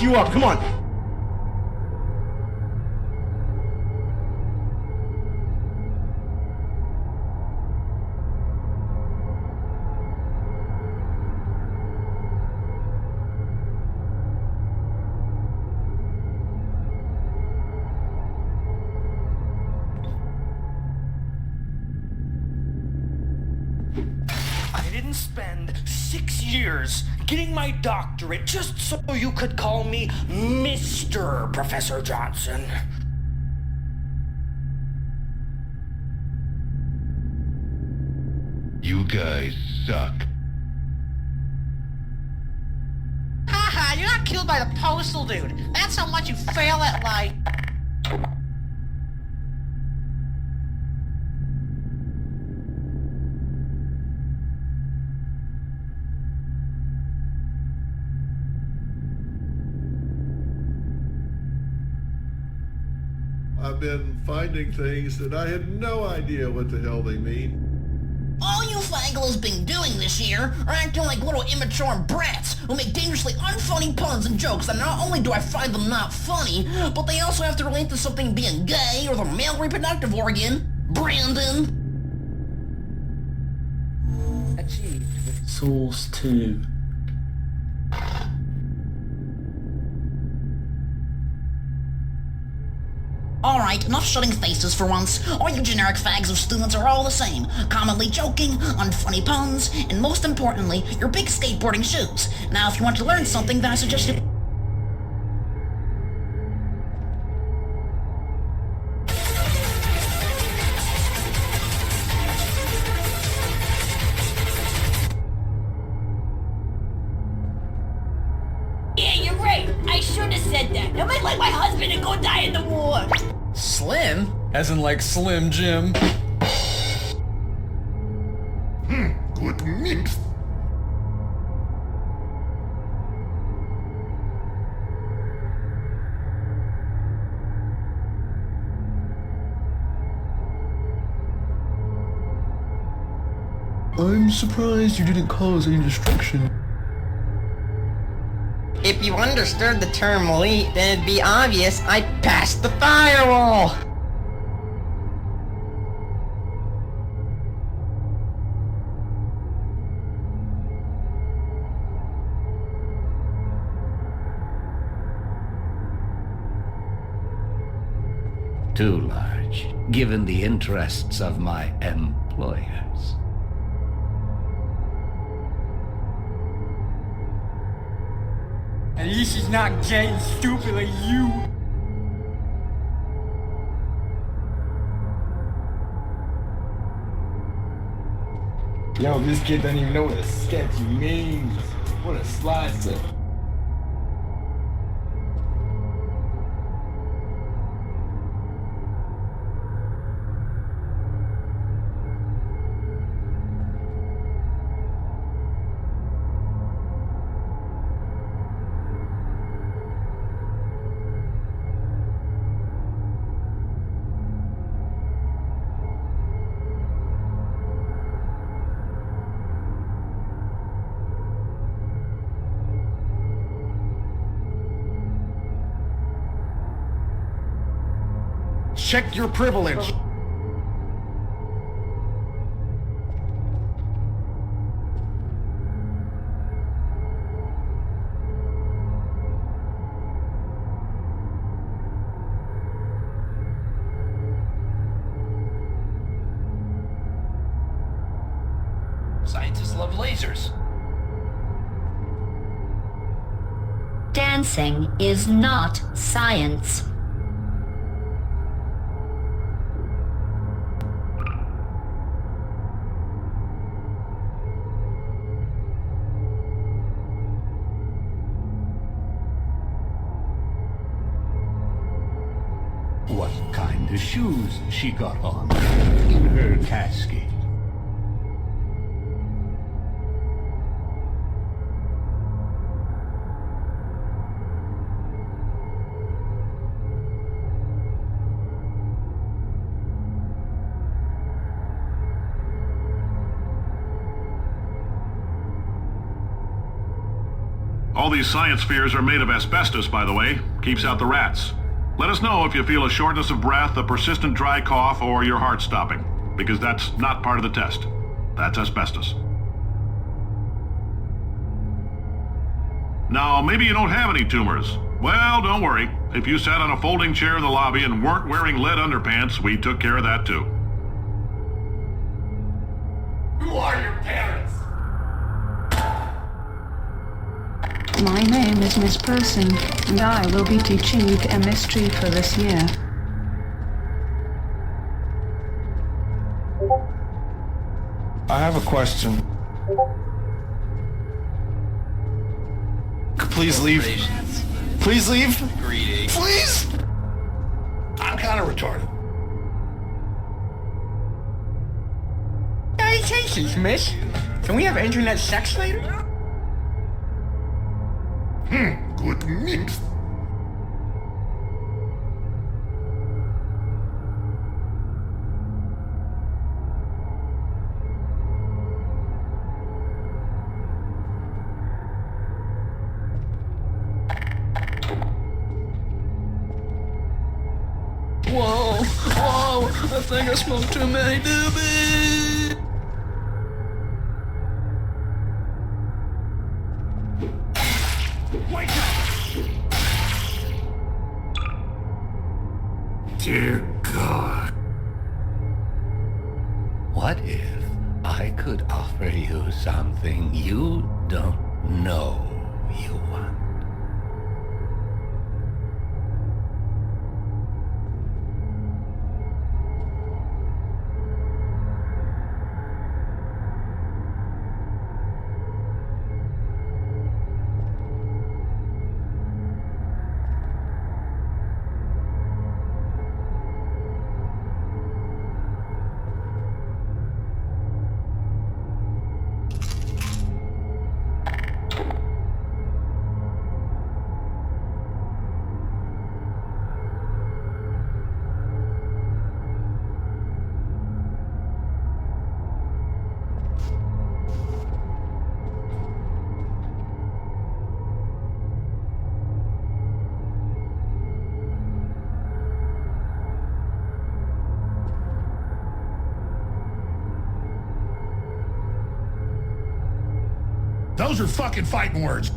back you up. Come on. I didn't spend 6 years getting my doctorate just so you could call me Mr. Professor Johnson. You guys suck. Haha, you're not killed by the postal dude. That's how much you fail at life. I've been finding things that I had no idea what the hell they mean. All you Faggots been doing this year are acting like little immature brats who make dangerously unfunny puns and jokes that not only do I find them not funny, but they also have to relate to something being gay or their male reproductive organ. Brandon! Achieved. Source 2. Alright, enough shutting faces for once. All you generic fags of students are all the same. Commonly joking, unfunny puns, and most importantly, your big skateboarding shoes. Now if you want to learn something, then I suggest you... Yeah, you're right. I should have said that. I might like my husband to go die in the war. Slim? As in like Slim Jim. Good mix. I'm surprised you didn't cause any destruction. If you understood the term elite, then it'd be obvious I passed the firewall! Too large, given the interests of my employers. At least he's not gay and stupid like you. Yo, this kid doesn't even know what a sketchy means. What a slicer. Check your privilege. Scientists love lasers. Dancing is not science. What kind of shoes she got on in her casket? All these science spheres are made of asbestos, by the way. Keeps out the rats. Let us know if you feel a shortness of breath, a persistent dry cough, or your heart stopping, because that's not part of the test. That's asbestos. Now, maybe you don't have any tumors. Well, don't worry. If you sat on a folding chair in the lobby and weren't wearing lead underpants, we took care of that too. Who are your parents? My name is Miss Person, and I will be teaching you chemistry for this year. I have a question. Please leave. Please leave. Please. I'm kind of retarded. Salutations, miss. Can we have internet sex later? Good mix. Whoa, whoa, I think I smoked too many doobies. Wake up! Dear God. What if I could offer you something you don't know you want? Those are fucking fighting words.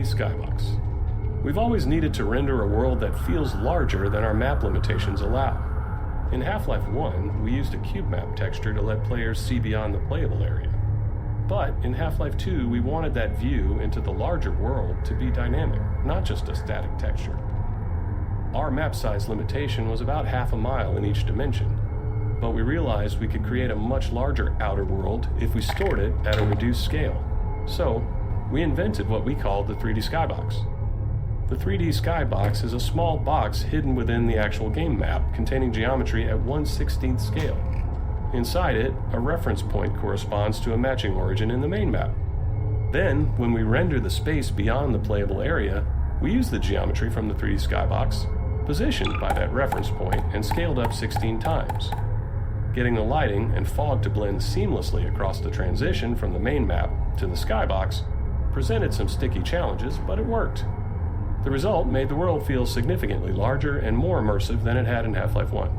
Skybox. We've always needed to render a world that feels larger than our map limitations allow. In Half-Life 1, we used a cube map texture to let players see beyond the playable area. But in Half-Life 2, we wanted that view into the larger world to be dynamic, not just a static texture. Our map size limitation was about half a mile in each dimension, but we realized we could create a much larger outer world if we stored it at a reduced scale. So, we invented what we called the 3D Skybox. The 3D Skybox is a small box hidden within the actual game map, containing geometry at 1/16th scale. Inside it, a reference point corresponds to a matching origin in the main map. Then, when we render the space beyond the playable area, we use the geometry from the 3D Skybox, positioned by that reference point and scaled up 16 times. Getting the lighting and fog to blend seamlessly across the transition from the main map to the Skybox presented some sticky challenges, but it worked. The result made the world feel significantly larger and more immersive than it had in Half-Life 1.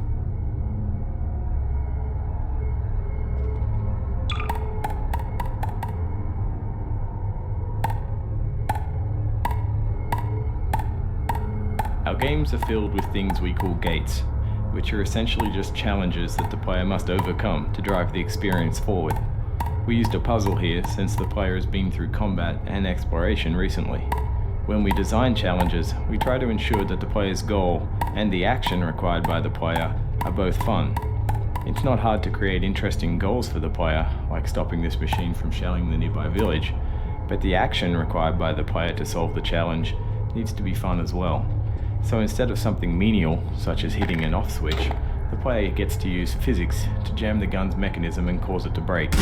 Our games are filled with things we call gates, which are essentially just challenges that the player must overcome to drive the experience forward. We used a puzzle here since the player has been through combat and exploration recently. When we design challenges, we try to ensure that the player's goal and the action required by the player are both fun. It's not hard to create interesting goals for the player, like stopping this machine from shelling the nearby village, but the action required by the player to solve the challenge needs to be fun as well. So instead of something menial, such as hitting an off switch, the player gets to use physics to jam the gun's mechanism and cause it to break.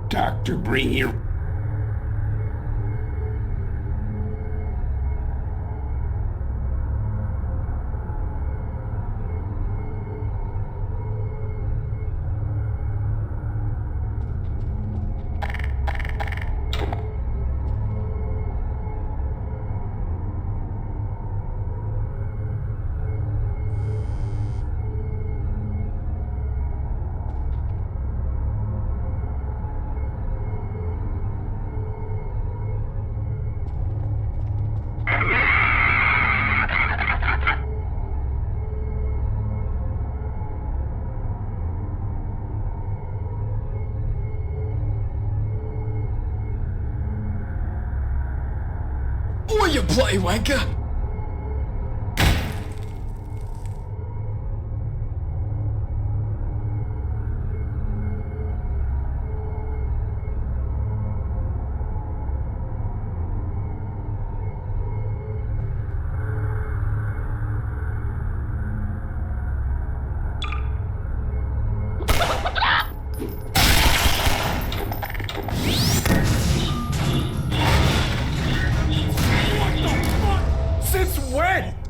Doctor, bring your... play, wanker. Since when?